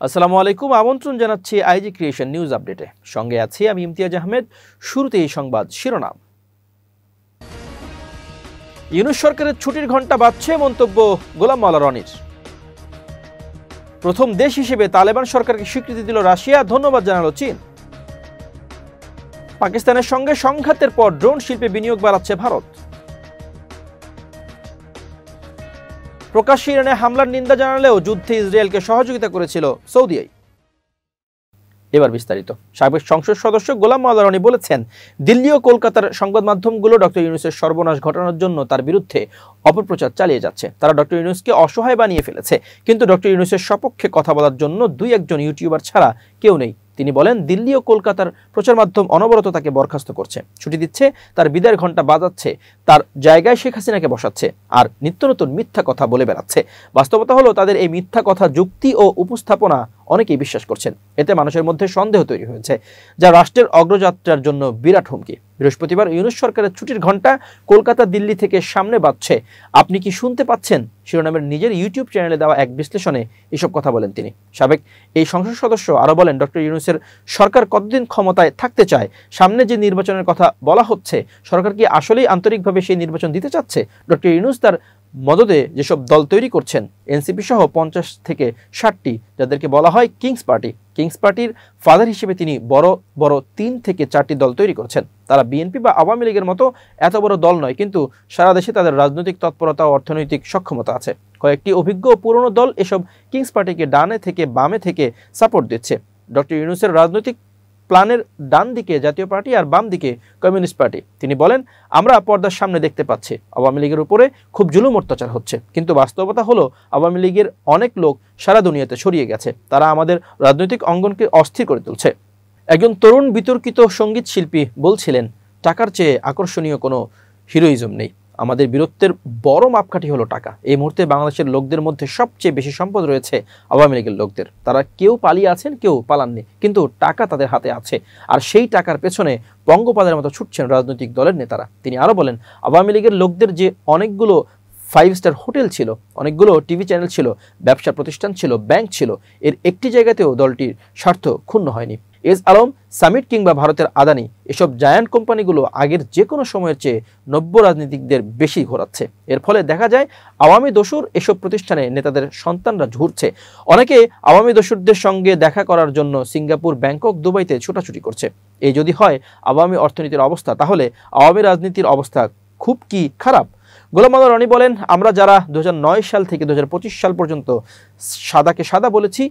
আসসালামু আলাইকুম, আমন্ত্রণ জানাচ্ছি আইজি ক্রিয়েশন নিউজ আপডেটে। সঙ্গে আছি আমি ইমতিয়াজ আহমেদ। শুরুতে এই সংবাদ শিরোনাম। ইউনূস সরকারের ছুটির ঘণ্টা বাজছে, মন্তব্য গোলাম মাওলা রনির। প্রথম দেশ হিসেবে তালেবান সরকারকে স্বীকৃতি দিল রাশিয়া, ধন্যবাদ জানালো চীন। পাকিস্তানের সঙ্গে সংঘাতের পর ড্রোন শিল্পে বিনিয়োগ বাড়াচ্ছে ভারত। প্রকাশ্যে ইরানে হামলার নিন্দা জানালেও যুদ্ধে ইসরায়েলকে সহযোগিতা করেছিল সৌদি। এবার বিস্তারিত। সাবেক সংসদ সদস্য গোলাম মাওলা রনি বলেছেন, দিল্লি ও কলকাতার সংবাদ মাধ্যমগুলো ডক্টর ইউনূসের সর্বনাশ ঘটানোর জন্য তার বিরুদ্ধে অপপ্রচার চালিয়ে যাচ্ছে। তারা ডক্টর ইউনূসকে অসহায় বানিয়ে ফেলেছে, কিন্তু ডক্টর ইউনূসের সপক্ষে কথা বলার জন্য দুই একজন ইউটিউবার ছাড়া কেউ নেই। তিনি বলেন, দিল্লি ও কলকাতার প্রচার মাধ্যম অনবরত তাকে বরখাস্ত করছে, ছুটি দিচ্ছে, তার বিদায়ের ঘণ্টা বাজাচ্ছে, তার জায়গায় শেখ হাসিনাকে বসাচ্ছে আর নিত্য নতুন মিথ্যা কথা বলে বেড়াচ্ছে। বাস্তবতা হলো, তাদের এই মিথ্যা কথা, যুক্তি ও উপস্থাপনা অনেকেই বিশ্বাস করছেন। এতে মানুষের মধ্যে সন্দেহ তৈরি হয়েছে, যা রাষ্ট্রের অগ্রযাত্রার জন্য বিরাট হুমকি। বৃহস্পতিবার ইউনূস সরকারের ছুটির ঘণ্টা কলকাতা দিল্লি থেকে সামনে বাজছে। আপনি কি শুনতে পাচ্ছেন শিরোনামের নিজের ইউটিউব চ্যানেলে দেওয়া এক বিশ্লেষণে এসব কথা বলেন তিনি। সাবেক এই সংসদ সদস্য আরও বলেন, ডক্টর ইউনূসের সরকার কতদিন ক্ষমতায় থাকতে চায়? সামনে যে নির্বাচনের কথা বলা হচ্ছে, সরকার কি আসলেই আন্তরিকভাবে সেই নির্বাচন দিতে চাচ্ছে? ডক্টর ইউনূস তার মদদে যেসব দল তৈরি করছেন, এনসিপি সহ 50 থেকে 60টি, যাদেরকে বলা হয় কিংস পার্টির ফাদার হিসেবে তিনি বড় বড় 3 থেকে 4টি দল তৈরি করছেন। তারা বিএনপি বা আওয়ামী লীগের মতো এত বড় দল নয়, কিন্তু সারা দেশে তাদের রাজনৈতিক তৎপরতা ও অর্থনৈতিক সক্ষমতা আছে। কয়েকটি অভিজ্ঞ পুরনো দল এসব কিংস পার্টিকে ডানে থেকে বামে থেকে সাপোর্ট দিচ্ছে। ডক্টর ইউনূসের রাজনৈতিক প্ল্যানের ডান দিকে জাতীয় পার্টি আর বাম দিকে কমিউনিস্ট পার্টি। তিনি বলেন, আমরা পর্দার সামনে দেখতে পাচ্ছি আওয়ামী লীগের উপরে খুব জুলুম অত্যাচার হচ্ছে, কিন্তু বাস্তবতা হলো আওয়ামী লীগের অনেক লোক সারা দুনিয়াতে ছড়িয়ে গেছে। তারা আমাদের রাজনৈতিক অঙ্গনকে অস্থির করে তুলছে। একজন তরুণ বিতর্কিত সঙ্গীত শিল্পী বলছিলেন, টাকার চেয়ে আকর্ষণীয় কোনো হিরোইজম নেই। আমাদের বীরত্বের বড় মাপকাঠি হলো টাকা। এই মুহূর্তে বাংলাদেশের লোকদের মধ্যে সবচেয়ে বেশি সম্পদ রয়েছে আওয়ামী লীগের লোকদের। তারা কেউ পালিয়ে আছেন, কেউ পালাননি, কিন্তু টাকা তাদের হাতে আছে, আর সেই টাকার পেছনে পঙ্গপালের মতো ছুটছেন রাজনৈতিক দলের নেতারা। তিনি আরও বলেন, আওয়ামী লীগের লোকদের যে অনেকগুলো 5 স্টার হোটেল ছিল, অনেকগুলো টিভি চ্যানেল ছিল, ব্যবসা প্রতিষ্ঠান ছিল, ব্যাংক ছিল, এর একটি জায়গাতেও দলটির স্বার্থ ক্ষুণ্ণ হয়নি। এস আলম, সামিট কিংবা ভারতের আদানি, এসব জায়ান্ট কোম্পানিগুলো আগের যে কোনো সময়ের চেয়ে নব্য রাজনীতিকদের বেশি ঘোরাচ্ছে। এর ফলে দেখা যায় আওয়ামী দস্যুর এসব প্রতিষ্ঠানে নেতাদের সন্তানরা ঝুরছে। অনেকে আওয়ামী দস্যুরদের সঙ্গে দেখা করার জন্য সিঙ্গাপুর, ব্যাংকক, দুবাইতে ছোটাছুটি করছে। এই যদি হয় আওয়ামী অর্থনীতির অবস্থা, তাহলে আওয়ামী রাজনীতির অবস্থা খুব কি খারাপ? গোলাম মাওলা রনি বলেন, আমরা যারা 2009 সাল থেকে 2025 সাল পর্যন্ত সাদাকে সাদা বলেছি,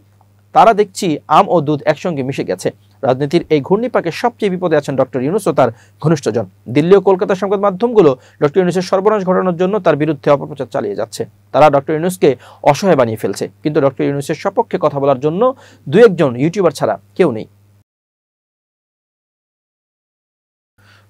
তারা দেখছি আম ও দুধ একসঙ্গে মিশে গেছে। রাজনীতির এই ঘূর্ণিপাকে সবচেয়ে বিপদে আছেন ডক্টর ইউনূস ও তার ঘনিষ্ঠজন। দিল্লি ও কলকাতার সংবাদ মাধ্যমগুলো ডক্টর ইউনূসের সর্বনাশ ঘটানোর জন্য তার বিরুদ্ধে অপপ্রচার চালিয়ে যাচ্ছে। তারা ডক্টর ইউনূসকে অসহায় বানিয়ে ফেলছে, কিন্তু ডক্টর ইউনূসের সপক্ষে কথা বলার জন্য দুই একজন ইউটিউবার ছাড়া কেউ নেই।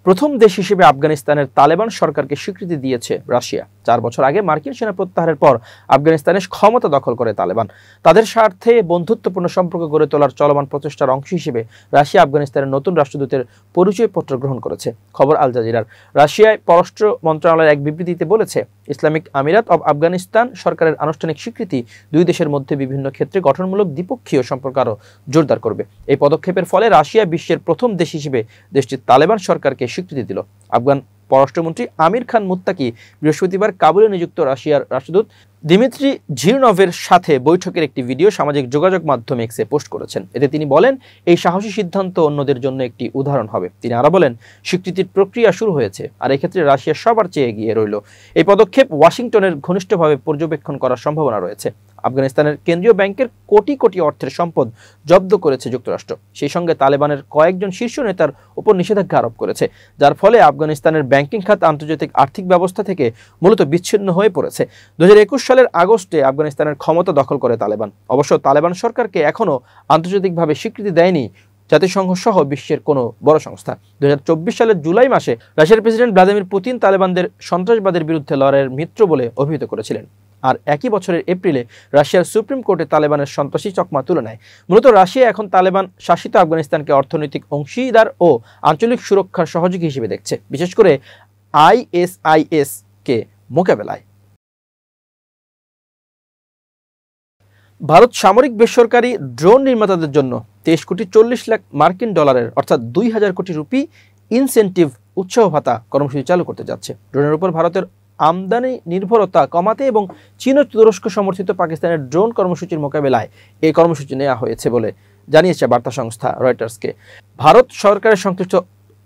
প্রথম দেশ হিসেবে আফগানিস্তানের তালেবান সরকারকে স্বীকৃতি দিয়েছে রাশিয়া। 4 বছর আগে মার্কিন সেনা প্রত্যাহারের পর আফগানিস্তানের ক্ষমতা দখল করে তালেবান। তাদের স্বার্থে বন্ধুত্বপূর্ণ সম্পর্ক গড়ে তোলার চলমান প্রচেষ্টার অংশ হিসেবে রাশিয়া আফগানিস্তানের নতুন রাষ্ট্রদূতের পরিচয়পত্র গ্রহণ করেছে। খবর আল জাজিরার। রাশিয়ায় পররাষ্ট্র মন্ত্রণালয়ের এক বিবৃতিতে বলেছে, ইসলামিক আমিরাত অব আফগানিস্তান সরকারের আনুষ্ঠানিক স্বীকৃতি দুই দেশের মধ্যে বিভিন্ন ক্ষেত্রে গঠনমূলক দ্বিপক্ষীয় সম্পর্ক আরও জোরদার করবে। এই পদক্ষেপের ফলে রাশিয়া বিশ্বের প্রথম দেশ হিসেবে দেশটির তালেবান সরকারকে স্বীকৃতি দিল। আফগান পররাষ্ট্রমন্ত্রী আমির খান মুত্তাকি বৃহস্পতিবার কাবুলে নিযুক্ত রাশিয়ার রাষ্ট্রদূত দিমিত্রি ঝিরনভের সাথে বৈঠকের একটি ভিডিও সামাজিক যোগাযোগ মাধ্যম এক্সে পোস্ট করেছেন। এতে তিনি বলেন, এই সাহসী সিদ্ধান্ত অন্যদের জন্য একটি উদাহরণ হবে। তিনি আরও বলেন, স্বীকৃতির প্রক্রিয়া শুরু হয়েছে, আর এক্ষেত্রে রাশিয়া সবার চেয়ে এগিয়ে রইল। এই পদক্ষেপ ওয়াশিংটনের ঘনিষ্ঠভাবে পর্যবেক্ষণ করার সম্ভাবনা রয়েছে। আফগানিস্তানের কেন্দ্রীয় ব্যাংকের কোটি কোটি অর্থের সম্পদ জব্দ করেছে যুক্তরাষ্ট্র। সেই সঙ্গে তালেবানের কয়েকজন শীর্ষ নেতার উপর নিষেধাজ্ঞা আরোপ করেছে, যার ফলে আফগানিস্তানের ব্যাংকিং খাত আন্তর্জাতিক আর্থিক ব্যবস্থা থেকে মূলত বিচ্ছিন্ন হয়ে পড়েছে। 2021 সালের আগস্টে আফগানিস্তানের ক্ষমতা দখল করে তালেবান। অবশ্য তালেবান সরকারকে এখনও আন্তর্জাতিকভাবে স্বীকৃতি দেয়নি জাতিসংঘ সহ বিশ্বের কোনো বড় সংস্থা। 2024 সালের জুলাই মাসে রাশিয়ার প্রেসিডেন্ট ভ্লাদিমির পুতিন তালেবানদের সন্ত্রাসবাদের বিরুদ্ধে লড়াইয়ের মিত্র বলে অভিহিত করেছিলেন। আর একই বছরের এপ্রিলে রাশিয়ার সুপ্রিম কোর্টে তালেবানের সন্ত্রাসী চকমা তুলে নেয়। মূলত রাশিয়া এখন তালেবান শাসিত আফগানিস্তানকে অর্থনৈতিক অংশীদার ও আঞ্চলিক সুরক্ষার সহযোগী হিসেবে দেখছে, বিশেষ করে ISIS কে মোকাবেলায়। ভারত সামরিক বেসরকারি ড্রোন নির্মাতাদের জন্য 23,40,00,000 মার্কিন ডলারের অর্থাৎ 2,000 কোটি রুপি ইনসেন্টিভ উৎসাহ ভাতা কর্মসূচি চালু করতে যাচ্ছে। ড্রোনের উপর ভারতের আমদানি নির্ভরতা কমাতে এবং চীন ও তুরস্ক সমর্থিত পাকিস্তানের ড্রোন কর্মসূচির মোকাবেলায় এই কর্মসূচি নেওয়া হয়েছে বলে জানিয়েছে বার্তা সংস্থা রয়টার্সকে। ভারত সরকারের সংশ্লিষ্ট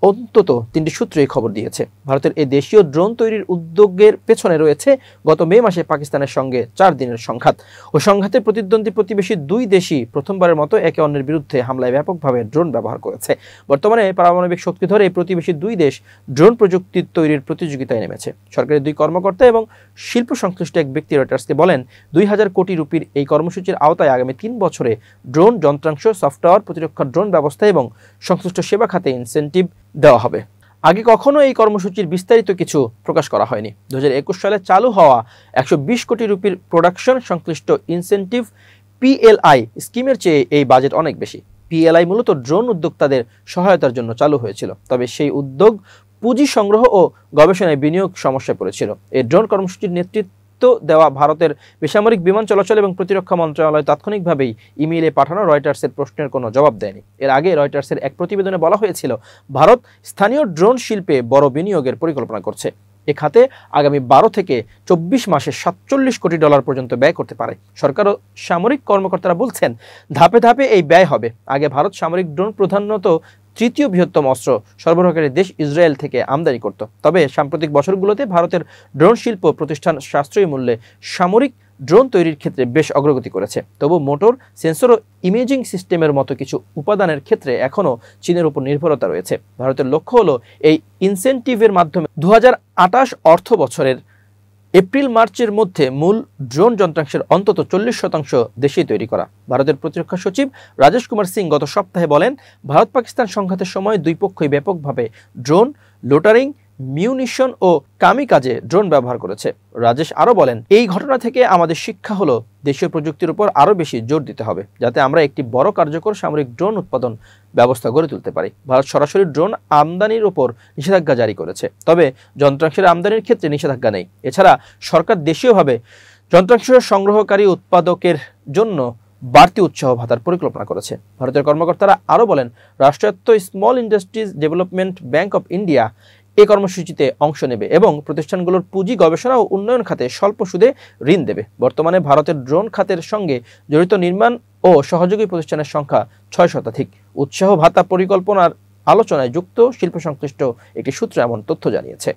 অন্তত 3টি সূত্র এই খবর দিয়েছে। ভারতের এই দেশীয় ড্রোন তৈরির উদ্যোগের পেছনে রয়েছে গত মে মাসে পাকিস্তানের সঙ্গে 4 দিনের সংঘাত। ওই সংঘাতে প্রতিদ্বন্দ্বী প্রতিবেশী দুই দেশই প্রথমবারের মতো একে অন্যের বিরুদ্ধে হামলায় ব্যাপকভাবে ড্রোন ব্যবহার করেছে। বর্তমানে পারমাণবিক শক্তি ধরে এই প্রতিবেশী দুই দেশ ড্রোন প্রযুক্তি তৈরির প্রতিযোগিতায় নেমেছে। সরকারের দুই কর্মকর্তা এবং শিল্প সংশ্লিষ্ট এক ব্যক্তি রয়টার্সকে বলেন, 2,000 কোটি রুপির এই কর্মসূচির আওতায় আগামী 3 বছরে ড্রোন যন্ত্রাংশ, সফটওয়্যার, প্রতিরক্ষা ড্রোন ব্যবস্থা এবং সংশ্লিষ্ট সেবা খাতে ইনসেন্টিভ দেওয়া হবে। আগে কখনো এই কর্মসূচির বিস্তারিত কিছু প্রকাশ করা হয়নি। 2021 সালে চালু হওয়া 120 কোটি রুপির প্রোডাকশন সংশ্লিষ্ট ইনসেন্টিভ PLI স্কিমের চেয়ে এই বাজেট অনেক বেশি। PLI মূলত ড্রোন উদ্যোক্তাদের সহায়তার জন্য চালু হয়েছিল, তবে সেই উদ্যোগ পুঁজি সংগ্রহ ও গবেষণায় বিনিয়োগ সমস্যায় পড়েছিল। এই ড্রোন কর্মসূচির নেতৃত্ব দেওয়া ভারতের বেসামরিক বিমান চলাচল এবং প্রতিরক্ষা মন্ত্রণালয় তাৎক্ষণিকভাবেই ইমেইলে পাঠানো রয়টার্সের প্রশ্নের কোনো জবাব দেয়নি। এর আগে রয়টার্সের এক প্রতিবেদনে বলা হয়েছিল, ভারত স্থানীয় ড্রোন শিল্পে বড় বিনিয়োগের পরিকল্পনা করছে। এ খাতে আগামী 12 থেকে 24 মাসে 47 কোটি ডলার পর্যন্ত ব্যয় করতে পারে। সরকার ও সামরিক কর্মকর্তারা বলছেন, ধাপে ধাপে এই ব্যয় হবে। আগে ভারত সামরিক ড্রোন প্রধানত তৃতীয় বৃহত্তম অস্ত্র সরবরাহকারী দেশ ইসরায়েল থেকে আমদানি করত। তবে সাম্প্রতিক বছরগুলোতে ভারতের ড্রোন শিল্প প্রতিষ্ঠান সাশ্রয়ী মূল্যে সামরিক ড্রোন তৈরির ক্ষেত্রে বেশ অগ্রগতি করেছে। তবু মোটর, সেন্সর ও ইমেজিং সিস্টেমের মতো কিছু উপাদানের ক্ষেত্রে এখনও চীনের উপর নির্ভরতা রয়েছে। ভারতের লক্ষ্য হলো এই ইনসেন্টিভের মাধ্যমে 2028 অর্থ বছরের এপ্রিল-মার্চের মধ্যে মূল ড্রোন যন্ত্রাংশের অন্তত 40% দেশেই তৈরি করা। ভারতের প্রতিরক্ষা সচিব রাজেশ কুমার সিং গত সপ্তাহে বলেন, ভারত-পাকিস্তান সংঘাতের সময় দুই পক্ষই ব্যাপকভাবে ড্রোন, লোটারিং, মিউনিশন ও কামিকাজে ড্রোন ব্যবহার করেছে। রাজেশ আরও বলেন, এই ঘটনা থেকে আমাদের শিক্ষা হলো দেশীয় প্রযুক্তির উপর আরও বেশি জোর দিতে হবে, যাতে আমরা একটি বড় কার্যকর সামরিক ড্রোন উৎপাদন ব্যবস্থা গড়ে তুলতে পারি। ভারত সরাসরি ড্রোন আমদানির উপর নিষেধাজ্ঞা জারি করেছে, তবে যন্ত্রাংশের আমদানির ক্ষেত্রে নিষেধাজ্ঞা নেই। এছাড়া সরকার দেশীয়ভাবে যন্ত্রাংশ সংগ্রহকারী উৎপাদকের জন্য বাড়তি উৎসাহ ভাতার পরিকল্পনা করেছে। ভারতের কর্মকর্তারা আরও বলেন, রাষ্ট্রায়ত্ত small industries development bank of India এই কর্মসূচিতে অংশ নেবে এবং প্রতিষ্ঠানগুলোর পুঁজি, গবেষণা ও উন্নয়ন খাতে স্বল্প সুদে ঋণ দেবে। বর্তমানে ভারতের ড্রোন খাতের সঙ্গে জড়িত নির্মাণ ও সহযোগী প্রতিষ্ঠানের সংখ্যা 6 শতাধিক। উৎসাহ ভাতা পরিকল্পনার আলোচনায় যুক্ত শিল্প সংশ্লিষ্ট একটি সূত্র এমন তথ্য জানিয়েছে।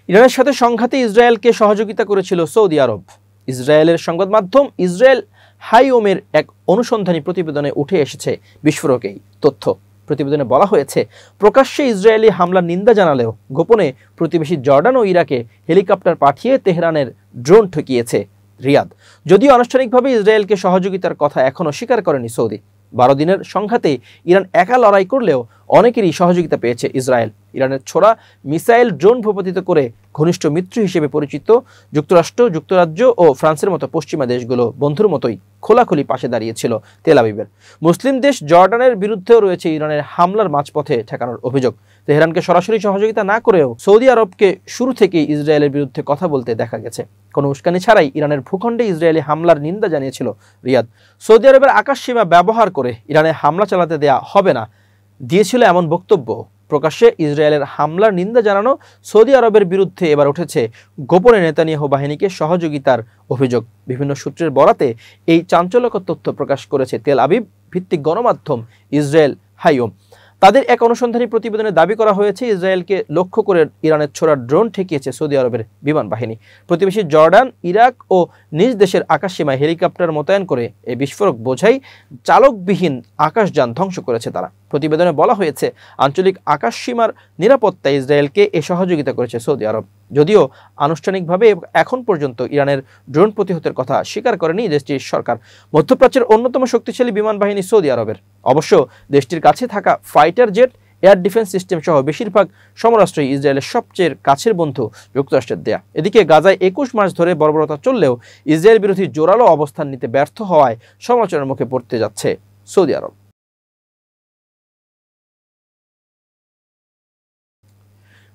ইরানের সাথে সংঘাতে ইসরায়েলকে সহযোগিতা করেছিল সৌদি আরব। ইসরায়েলের সংবাদ মাধ্যম ইসরায়েল হাইওমের এক অনুসন্ধানী প্রতিবেদনে উঠে এসেছে বিস্ফোরক এই তথ্য। প্রতিবেদনে বলা হয়েছে, প্রকাশ্যে ইসরায়েলি হামলার নিন্দা জানালেও গোপনে প্রতিবেশী জর্ডান ও ইরাকে হেলিকপ্টার পাঠিয়ে তেহরানের ড্রোন ঠকিয়েছে রিয়াদ। যদিও আনুষ্ঠানিকভাবে ইসরায়েলকে সহযোগিতার কথা এখনও স্বীকার করেনি সৌদি। 12 দিনের সংঘাতে ইরান একা লড়াই করলেও অনেকেরই সহযোগিতা পেয়েছে ইসরায়েল। ইরানের ছোড়া মিসাইল ড্রোন ভূপাতিত করে ঘনিষ্ঠ মিত্র হিসেবে পরিচিত যুক্তরাষ্ট্র, যুক্তরাজ্য ও ফ্রান্সের মতো পশ্চিমা দেশগুলো বন্ধুর মতোই খোলাখুলি পাশে দাঁড়িয়েছিল তেল আবিবের। মুসলিম দেশ জর্ডানের বিরুদ্ধেও রয়েছে ইরানের হামলার মাঝপথে ঠেকানোর অভিযোগ। তেহরানকে সরাসরি সহযোগিতা না করেও সৌদি আরবকে শুরু থেকেই ইসরায়েলের বিরুদ্ধে কথা বলতে দেখা গেছে। কোনো উস্কানি ছাড়াই ইরানের ভূখণ্ডে ইসরায়েলি হামলার নিন্দা জানিয়েছিল রিয়াদ। সৌদি আরবের আকাশসীমা ব্যবহার করে ইরানে হামলা চালাতে দেয়া হবে না দিয়েছিল এমন বক্তব্য। প্রকাশ্যে ইসরায়েলের হামলার নিন্দা জানানো সৌদি আরবের বিরুদ্ধে এবার উঠেছে গোপনে নেতানিয়াহু বাহিনীকে সহযোগিতার অভিযোগ। বিভিন্ন সূত্রের বরাতে এই চাঞ্চল্যকর তথ্য প্রকাশ করেছে তেল আবিব ভিত্তিক গণমাধ্যম ইসরায়েল হাইওম। তাদের এক অনুসন্ধানী প্রতিবেদনে দাবি করা হয়েছে, ইসরায়েলকে লক্ষ্য করে ইরানের ছোড়া ড্রোন ঠেকিয়েছে সৌদি আরবের বিমান বাহিনী। প্রতিবেশী জর্ডান, ইরাক ও নিজ দেশের আকাশসীমায় হেলিকপ্টার মোতায়েন করে এই বিস্ফোরক বোঝাই চালকবিহীন আকাশযান ধ্বংস করেছে তারা। প্রতিবেদনে বলা হয়েছে, আঞ্চলিক আকাশসীমার নিরাপত্তায় ইসরায়েলকে এ সহযোগিতা করেছে সৌদি আরব। যদিও আনুষ্ঠানিকভাবে এখন পর্যন্ত ইরানের ড্রোন প্রতিহতের কথা স্বীকার করেনি দেশটির সরকার। মধ্যপ্রাচ্যের অন্যতম শক্তিশালী বিমান বাহিনী সৌদি আরবের। অবশ্য দেশটির কাছে থাকা fighter jet, air defence system সহ বেশিরভাগ সমরাস্ত্রই ইসরায়েলের সবচেয়ে কাছের বন্ধু যুক্তরাষ্ট্রের দেয়া। এদিকে গাজায় 21 মাস ধরে বর্বরতা চললেও ইসরায়েল বিরোধী জোরালো অবস্থান নিতে ব্যর্থ হওয়ায় সমালোচনার মুখে পড়তে যাচ্ছে সৌদি আরব।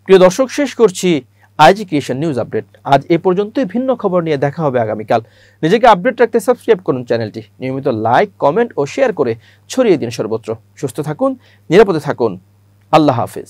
প্রিয় দর্শক, শেষ করছি আইজি ক্রিয়েশন নিউজ আপডেট। আজ এ পর্যন্তই, ভিন্ন খবর নিয়ে দেখা হবে আগামীকাল। নিজেকে আপডেট রাখতে সাবস্ক্রাইব করুন চ্যানেলটি, নিয়মিত লাইক, কমেন্ট ও শেয়ার করে ছড়িয়ে দিন সর্বত্র। সুস্থ থাকুন, নিরাপদে থাকুন। আল্লাহ হাফেজ।